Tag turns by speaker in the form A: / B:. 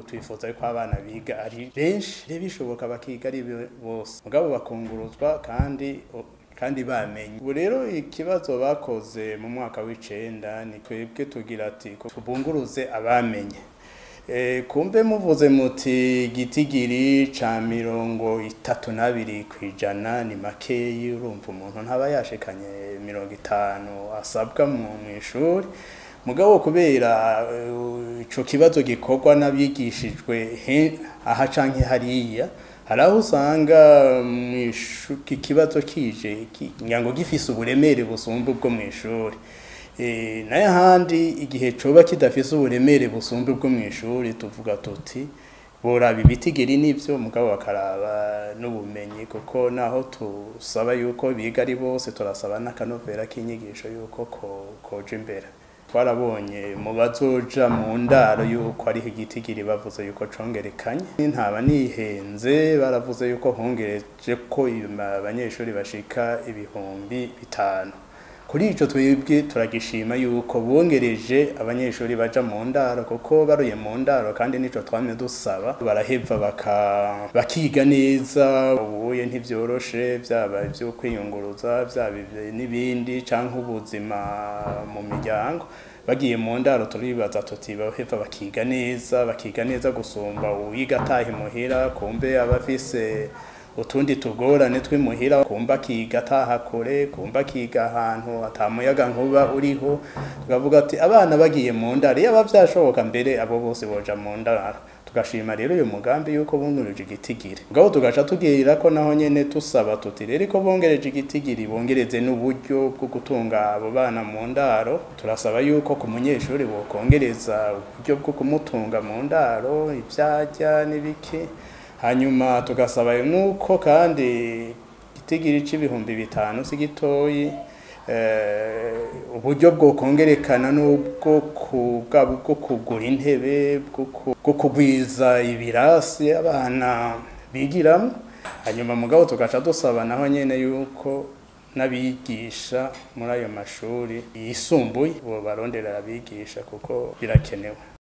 A: twifuza yuko abana biga ari benshi bishoboka bakiga ari bose mugabo bakunguruzwa kandi bamenye. Ubu rero ikibazo bakoze mu mwaka w'icenda ni twebwe tugira ati tubunguruze abamenye. Kumbe muvuze muti gitigiri ca 32% ni makeyi, urumva umuntu ntaba yashikanye 50 asabwa mu ishuri. Mugabo kubera ico kibazo gikorwa n'abigishijwe aha canke hariya, haraho usanga ikibazo kije nyango gifise uburemere busumba bwo mw'ishuri. Naye handi igihe coba kidafise uburemere busumba bwo mw'ishuri tuvuga tuti boraba ibitigiri n'ivyo mugabo bakaraba n'ubumenyi, kuko naho tusaba yuko biga ari bose turasaba n'akanovera k'inyigisho yuko koja imbere. Twarabonye mu bazoja mu ndaro yuko ari igitigiri bavuze yuko congerekanye, ntaba nihenze baravuze yuko hongereje ko abanyeshuri bashika 5,000. Kuri ico twebwe turagishima yuko bongereje abanyeshuri baja mu ndaro, kuko baruye mu ndaro kandi nico twamye dusaba baraheva bakiga neza. Ubuye ntivyoroshe byaba byo kwiyunguruza byaba n'ibindi canke ubuzima mu miryango. Bagiye mu ndaro turibaza tuti baheva bakiga neza gusumba uwiga atahe muhira, kumbe abafise utundi tugorane twimuhira, kumba kiga ataha kure, kumba kiga ahantu atamuyaga nkuba uriho. Tukavuga ati abana bagiye mu ndaro yaba byashoboka mbere abo bose boja mu ndaro. Tugashima rero uyu mugambi yuko bunguruje igitigiri, ngabo tugaca tugirira ko naho nyene tusaba tuti rero ko bongereje igitigiri bongereze n'uburyo bwo gutunga abo bana mu ndaro. Turasaba yuko ku munyeshuri bokongereza uburyo bwo kumutunga mu ndaro, ivyarya n'ibiki. Hanyuma tugasaba nuko kandi igitigiri c'5,000 si gitoyi, uburyo bwo kongerekana n'ubwo kugura intebe, bwo kugwiza ibirasi abana bigiramo. Hanyuma mugabo tugaca dusaba naho nyene yuko n'abigisha muri ayo mashuri yisumbuye bo barondera abigisha kuko birakenewe.